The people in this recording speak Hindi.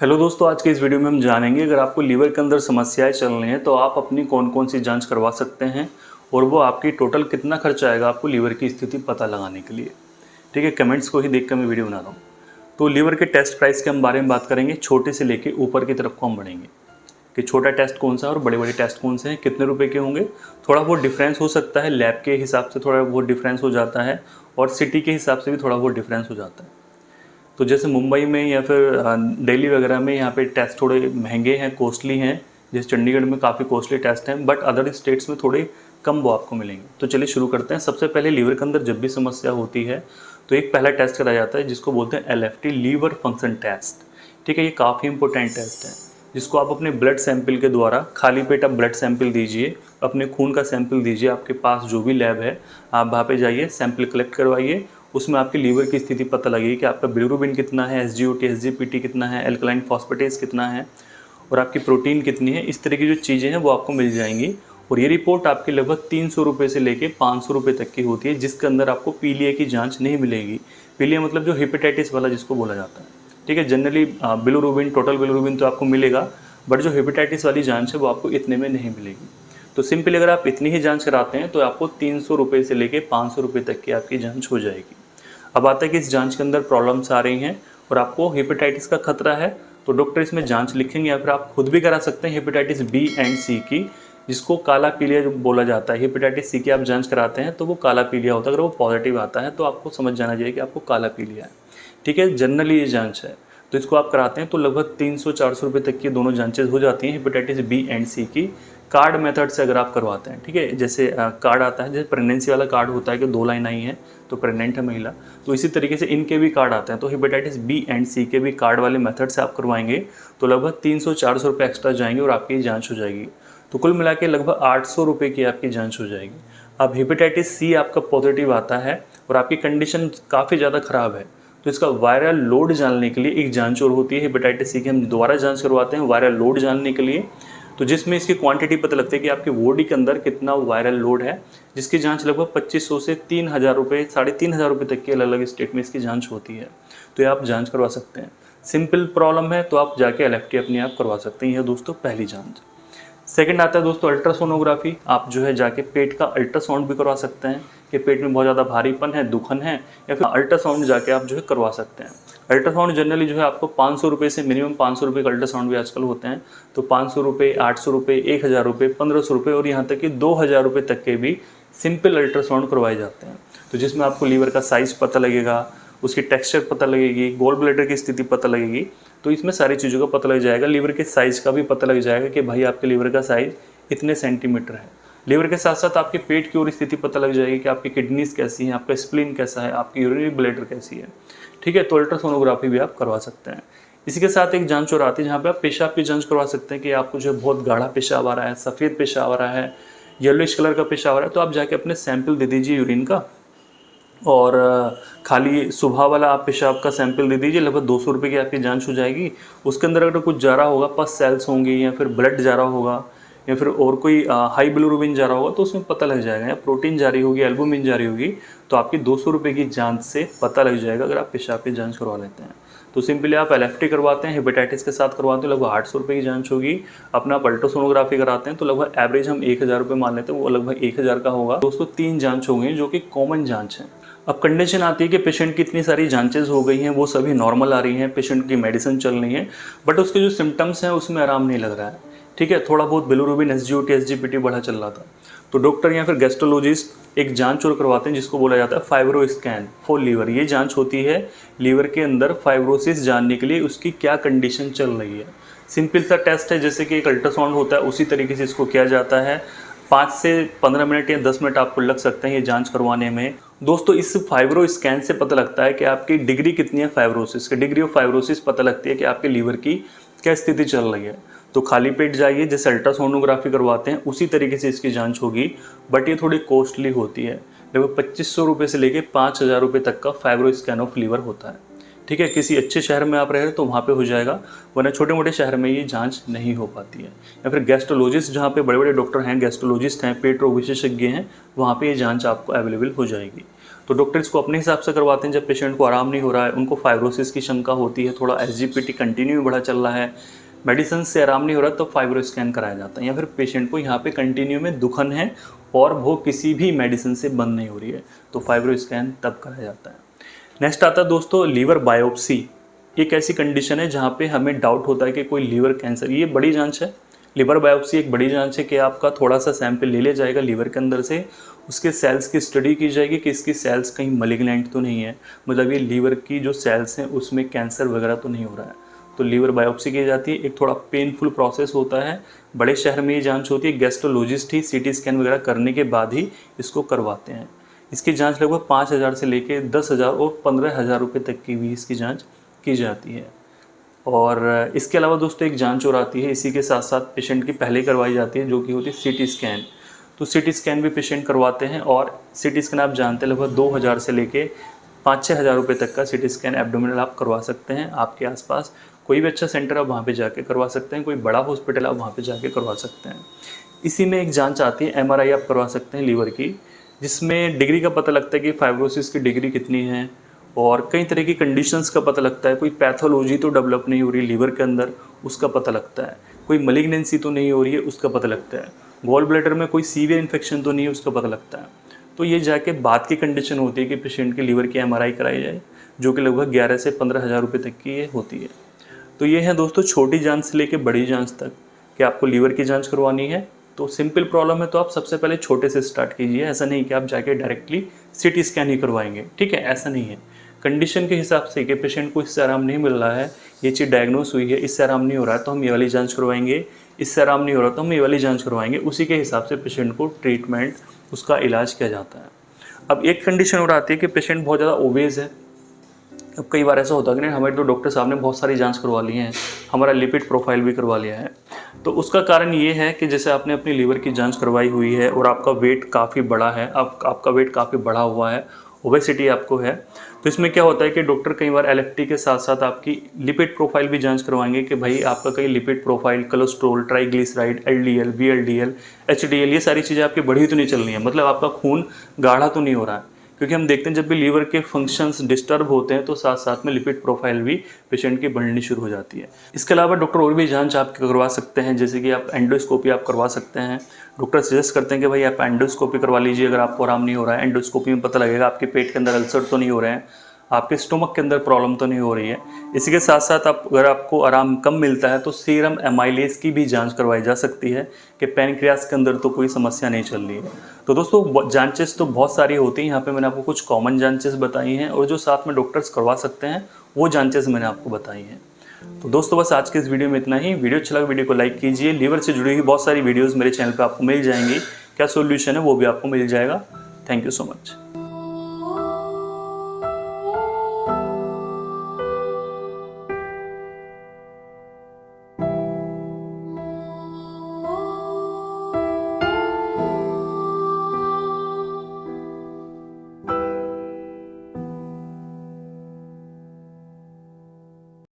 हेलो दोस्तों, आज के इस वीडियो में हम जानेंगे अगर आपको लीवर के अंदर समस्याएं चल रही हैं तो आप अपनी कौन कौन सी जांच करवा सकते हैं और वो आपकी टोटल कितना खर्च आएगा आपको लीवर की स्थिति पता लगाने के लिए। ठीक है, कमेंट्स को ही देख कर मैं वीडियो बना रहा हूँ। तो लीवर के टेस्ट प्राइस के हम बारे में बात करेंगे, छोटे से लेके ऊपर की तरफ को हम बढ़ेंगे कि छोटा टेस्ट कौन सा है और बड़े बड़े टेस्ट कौन से हैं, कितने रुपए के होंगे। थोड़ा बहुत डिफरेंस हो सकता है, लैब के हिसाब से थोड़ा बहुत डिफरेंस हो जाता है और सिटी के हिसाब से भी थोड़ा बहुत डिफरेंस हो जाता है। तो जैसे मुंबई में या फिर दिल्ली वगैरह में यहाँ पे टेस्ट थोड़े महंगे हैं, कॉस्टली हैं। जैसे चंडीगढ़ में काफ़ी कॉस्टली टेस्ट हैं, बट अदर स्टेट्स में थोड़े कम वो आपको मिलेंगे। तो चलिए शुरू करते हैं। सबसे पहले लीवर के अंदर जब भी समस्या होती है तो एक पहला टेस्ट कराया जाता है जिसको बोलते हैं LFT, लीवर फंक्शन टेस्ट। ठीक है, ये काफ़ी इंपॉर्टेंट टेस्ट है जिसको आप अपने ब्लड सैंपल के द्वारा, खाली पेट आप ब्लड सैंपल दीजिए, अपने खून का सैंपल दीजिए, आपके पास जो भी लैब है आप वहाँ पे जाइए, सैंपल कलेक्ट करवाइए। उसमें आपकी लीवर की स्थिति पता लगेगी कि आपका बिलिरुबिन कितना है, SGOT SGPT कितना है, एल्कलाइन फॉस्फेटेस कितना है और आपकी प्रोटीन कितनी है। इस तरह की जो चीज़ें हैं वो आपको मिल जाएंगी और ये रिपोर्ट आपकी लगभग 300 रुपये से लेके 500 रुपये तक की होती है, जिसके अंदर आपको पीलिया की जांच नहीं मिलेगी। पीलिया मतलब जो हेपेटाइटिस वाला जिसको बोला जाता है। ठीक है, जनरली बिलिरुबिन, टोटल बिलिरुबिन तो आपको मिलेगा, बट जो हेपेटाइटिस वाली जांच है वो आपको इतने में नहीं मिलेगी। तो सिंपली अगर आप इतनी ही जांच कराते हैं तो आपको 300 रुपये से लेके 500 रुपये तक की आपकी जांच हो जाएगी। अब आता है कि इस जांच के अंदर प्रॉब्लम्स आ रही हैं और आपको हेपेटाइटिस का खतरा है तो डॉक्टर इसमें जांच लिखेंगे या फिर आप खुद भी करा सकते हैं हेपेटाइटिस B एंड C की, जिसको काला पीलिया जो बोला जाता है। हेपेटाइटिस C की आप जांच कराते हैं तो वो काला पीलिया होता है। अगर वो पॉजिटिव आता है तो आपको समझ जाना चाहिए कि आपको काला पीलिया है। ठीक है, जनरली ये जांच है तो इसको आप कराते हैं तो लगभग 300-400 रुपये तक की दोनों जांचेज हो जाती हैं हेपेटाइटिस B एंड C की, कार्ड मेथड से अगर आप करवाते हैं। ठीक है, जैसे कार्ड आता है, जैसे प्रेगनेंसी वाला कार्ड होता है कि 2 लाइन आई है तो प्रेग्नेंट है महिला, तो इसी तरीके से इनके भी कार्ड आते हैं। तो हेपेटाइटिस B एंड C के भी कार्ड वाले मेथड से आप करवाएंगे तो लगभग 300-400 रुपये एक्स्ट्रा जाएंगे और आपकी जांच हो जाएगी। तो कुल मिला के लगभग 800 रुपये की आपकी जांच हो जाएगी। अब हेपेटाइटिस C आपका पॉजिटिव आता है और आपकी कंडीशन काफ़ी ज़्यादा ख़राब है तो इसका वायरल लोड जानने के लिए एक जांच और होती है। हेपेटाइटिस C की हम दोबारा जांच करवाते हैं वायरल लोड जानने के लिए, तो जिसमें इसकी क्वांटिटी पता लगती है कि आपके बॉडी के अंदर कितना वायरल लोड है, जिसकी जांच लगभग 2500 से 3000 रुपये, 3500 रुपये तक की अलग अलग स्टेट में इसकी जांच होती है। तो ये आप जांच करवा सकते हैं। सिंपल प्रॉब्लम है तो आप जाके LFT अपने आप करवा सकते हैं। यह दोस्तों पहली जांच। सेकंड आता है दोस्तों अल्ट्रासोनोग्राफी। आप जो है जाके पेट का अल्ट्रासाउंड भी करवा सकते हैं कि पेट में बहुत ज़्यादा भारीपन है, दुखन है, या फिर अल्ट्रासाउंड जाके आप जो है करवा सकते हैं। अल्ट्रासाउंड जनरली जो है आपको 500 रुपये से, मिनिमम 500 रुपये का अल्ट्रासाउंड भी आजकल होते हैं, तो 500 रुपये, 800 रुपये, 1000 रुपये, 1500 रुपये और यहाँ तक कि 2000 रुपये तक के भी सिंपल अल्ट्रासाउंड करवाए जाते हैं। तो जिसमें आपको लीवर का साइज़ पता लगेगा, उसकी टेक्सचर पता लगेगी, गोल ब्लैडर की स्थिति पता लगेगी। तो इसमें सारी चीज़ों का पता लग जाएगा। लीवर के साइज़ का भी पता लग जाएगा कि भाई आपके लीवर का साइज़ इतने सेंटीमीटर है। लीवर के साथ साथ आपके पेट की और स्थिति पता लग जाएगी कि आपकी किडनीज कैसी हैं, आपका स्प्लीन कैसा है, आपकी यूरिनरी ब्लैडर कैसी है। ठीक है, तो अल्ट्रासोनोग्राफी भी आप करवा सकते हैं। इसी के साथ एक जांच और आती है जहाँ पे आप पेशाब की जांच करवा सकते हैं कि आपको जो बहुत गाढ़ा पेशाब आ रहा है, सफ़ेद पेशाब आ रहा है, येलोइश कलर का पेशाब आ रहा है, तो आप जाके अपने सैंपल दे दीजिए यूरिन का और खाली सुबह वाला आप पेशाब का सैंपल दे दीजिए। लगभग 200 रुपये की आपकी जांच हो जाएगी। उसके अंदर अगर कुछ जा रहा होगा, पस सेल्स होंगी या फिर ब्लड जा रहा होगा या फिर और कोई हाई बिलिरुबिन जा रहा होगा तो उसमें पता लग जाएगा, या प्रोटीन जा रही होगी, एल्बुमिन जा रही होगी, तो आपकी 200 रुपये की जांच से पता लग जाएगा अगर आप पेशाब की जांच करवा लेते हैं। तो सिंपली आप LFT करवाते हैं, हेपेटाइटिस के साथ करवाते हैं, लगभग 800 रुपये की जांच होगी। अपना आप अल्ट्रासोनोग्राफी कराते हैं तो लगभग एवरेज हम 1000 रुपये मान लेते हैं, वो लगभग 1000 का होगा। दोस्तों 3 जांच हो गई जो कि कॉमन जांच है। अब कंडीशन आती है कि पेशेंट की इतनी सारी जांचेज हो गई हैं, वो सभी नॉर्मल आ रही हैं, पेशेंट की मेडिसिन चल रही है, बट उसके जो सिम्टम्स हैं उसमें आराम नहीं लग रहा है। ठीक है, थोड़ा बहुत बिलिरुबिन, SGOT SGPT बढ़ा चल रहा था, तो डॉक्टर या फिर गैस्ट्रोलॉजिस्ट एक जांच और करवाते हैं जिसको बोला जाता है फाइब्रो स्कैन फॉर लीवर। ये जांच होती है लीवर के अंदर फाइब्रोसिस जानने के लिए उसकी क्या कंडीशन चल रही है। सिंपल सा टेस्ट है, जैसे कि एक अल्ट्रासाउंड होता है उसी तरीके से इसको किया जाता है। 5 से 15 मिनट या 10 मिनट आपको लग सकते हैं ये जांच करवाने में। दोस्तों इस फाइब्रो स्कैन से पता लगता है कि आपकी डिग्री कितनी है फाइब्रोसिस की। डिग्री ऑफ फाइब्रोसिस पता लगती है कि आपके लीवर की क्या स्थिति चल रही है। तो खाली पेट जाइए, जैसे अल्ट्रासोनोग्राफी करवाते हैं उसी तरीके से इसकी जांच होगी, बट ये थोड़ी कॉस्टली होती है। लगभग 2500 रुपये से लेके 5000 रुपये तक का फाइब्रो स्कैन ऑफ लीवर होता है। ठीक है, किसी अच्छे शहर में आप रह रहे हैं तो वहाँ पे हो जाएगा, वरना छोटे मोटे शहर में ये जांच नहीं हो पाती है। या फिर गैस्ट्रोलॉजिस्ट, जहाँ पे बड़े बड़े डॉक्टर हैं, गैस्ट्रोलॉजिस्ट हैं, पेट रोग विशेषज्ञ हैं, वहाँ पे ये जांच आपको अवेलेबल हो जाएगी। तो डॉक्टर इसको अपने हिसाब से करवाते हैं। जब पेशेंट को आराम नहीं हो रहा है, उनको फाइब्रोसिस की शंका होती है, थोड़ा SGPT कंटिन्यू बढ़ा चल रहा है, मेडिसिन से आराम नहीं हो रहा, तो फाइब्रो स्कैन कराया जाता है। या फिर पेशेंट को यहाँ पे कंटिन्यू में दुखन है और वो किसी भी मेडिसिन से बंद नहीं हो रही है, तो फाइब्रो स्कैन तब कराया जाता है। नेक्स्ट आता है दोस्तों लीवर बायोप्सी। एक ऐसी कंडीशन है जहाँ पे हमें डाउट होता है कि कोई लीवर कैंसर, ये बड़ी जांच है। लीवर बायोप्सी एक बड़ी जांच है कि आपका थोड़ा सा सैंपल ले लिया जाएगा लीवर के अंदर से, उसके सेल्स की स्टडी की जाएगी कि इसकी सेल्स कहीं मलिग्नेंट तो नहीं है, मतलब ये लीवर की जो सेल्स हैं उसमें कैंसर वगैरह तो नहीं हो रहा है। तो लीवर बायोप्सी की जाती है। एक थोड़ा पेनफुल प्रोसेस होता है, बड़े शहर में ये जांच होती है। गैस्ट्रोलॉजिस्ट ही CT स्कैन वगैरह करने के बाद ही इसको करवाते हैं। इसकी जांच लगभग 5,000 से लेके 10,000 और 15,000 रुपये तक की भी इसकी जांच की जाती है। और इसके अलावा दोस्तों एक जांच और आती है इसी के साथ साथ पेशेंट की पहले करवाई जाती है, जो कि होती है CT स्कैन। तो CT स्कैन भी पेशेंट करवाते हैं, और CT स्कैन आप जानते हैं लगभग 2,000 से लेके 5-6 हज़ार रुपये तक का CT स्कैन एब्डोमिनल आप करवा सकते हैं। आपके आसपास कोई भी अच्छा सेंटर आप वहाँ पे जाके करवा सकते हैं, कोई बड़ा हॉस्पिटल आप वहाँ पे जाके करवा सकते हैं। इसी में एक जांच आती है MRI आप करवा सकते हैं लीवर की, जिसमें डिग्री का पता लगता है कि फाइब्रोसिस की डिग्री कितनी है, और कई तरह की कंडीशंस का पता लगता है। कोई पैथोलॉजी तो डेवलप नहीं हो रही लीवर के अंदर, उसका पता लगता है। कोई मलिग्नेंसी तो नहीं हो रही है, उसका पता लगता है। गॉल ब्लैडर में कोई सीवियर इन्फेक्शन तो नहीं है, उसका पता लगता है। तो ये जाके बाद की कंडीशन होती है कि पेशेंट के लीवर की MRI कराई जाए, जो कि लगभग 11 से 15,000 रुपये तक की ये होती है। तो ये है दोस्तों छोटी जांच से लेके बड़ी जांच तक कि आपको लीवर की जांच करवानी है तो सिंपल प्रॉब्लम है तो आप सबसे पहले छोटे से स्टार्ट कीजिए। ऐसा नहीं कि आप जाके डायरेक्टली CT स्कैन ही करवाएंगे, ठीक है, ऐसा नहीं है। कंडीशन के हिसाब से कि पेशेंट को इससे आराम नहीं मिल रहा है, ये चीज़ डायग्नोस हुई है, इससे आराम नहीं हो रहा है तो हम ये वाली जांच करवाएंगे, इससे आराम नहीं हो रहा तो हम ये वाली जांच करवाएंगे। उसी के हिसाब से पेशेंट को ट्रीटमेंट, उसका इलाज किया जाता है। अब एक कंडीशन और आती है कि पेशेंट बहुत ज़्यादा ओबेज है। अब कई बार ऐसा होता है कि नहीं, हमारे तो डॉक्टर साहब ने बहुत सारी जांच करवा ली है, हमारा लिपिड प्रोफाइल भी करवा लिया है। तो उसका कारण ये है कि जैसे आपने अपनी लीवर की जांच करवाई हुई है और आपका वेट काफ़ी बड़ा है, आपका वेट काफ़ी बढ़ा हुआ है, ओबेसिटी आपको है, तो इसमें क्या होता है कि डॉक्टर कई बार LFT के साथ साथ आपकी लिपिड प्रोफाइल भी जांच करवाएंगे कि भाई आपका कहीं lipid profile, cholesterol, triglyceride, LDL, VLDL, HDL, ये सारी चीज़ें आपकी बढ़ी तो नहीं चल रही है, मतलब आपका खून गाढ़ा तो नहीं हो रहा है। क्योंकि हम देखते हैं जब भी लीवर के फंक्शंस डिस्टर्ब होते हैं तो साथ साथ में लिपिड प्रोफाइल भी पेशेंट की बढ़नी शुरू हो जाती है। इसके अलावा डॉक्टर और भी जांच आप करवा सकते हैं, जैसे कि आप एंडोस्कोपी आप करवा सकते हैं। डॉक्टर सजेस्ट करते हैं कि भाई आप एंडोस्कोपी करवा लीजिए अगर आपको आराम नहीं हो रहा है। एंडोस्कोपी में पता लगेगा आपके पेट के अंदर अल्सर तो नहीं हो रहे हैं, आपके स्टोमक के अंदर प्रॉब्लम तो नहीं हो रही है। इसी के साथ साथ आप अगर आपको आराम कम मिलता है तो सीरम एमाइलेज की भी जांच करवाई जा सकती है कि पैनक्रियास के अंदर तो कोई समस्या नहीं चल रही है। तो दोस्तों जांचेस तो बहुत सारी होती हैं, यहाँ पे मैंने आपको कुछ कॉमन जांचेस बताई हैं और जो साथ में डॉक्टर्स करवा सकते हैं वो जांचेस मैंने आपको बताई हैं। तो दोस्तों बस आज के इस वीडियो में इतना ही। वीडियो अच्छा लगा वीडियो को लाइक कीजिए। लीवर से जुड़ी हुई बहुत सारी वीडियोज़ मेरे चैनल पर आपको मिल जाएंगी, क्या सोल्यूशन है वो भी आपको मिल जाएगा। Thank you so much.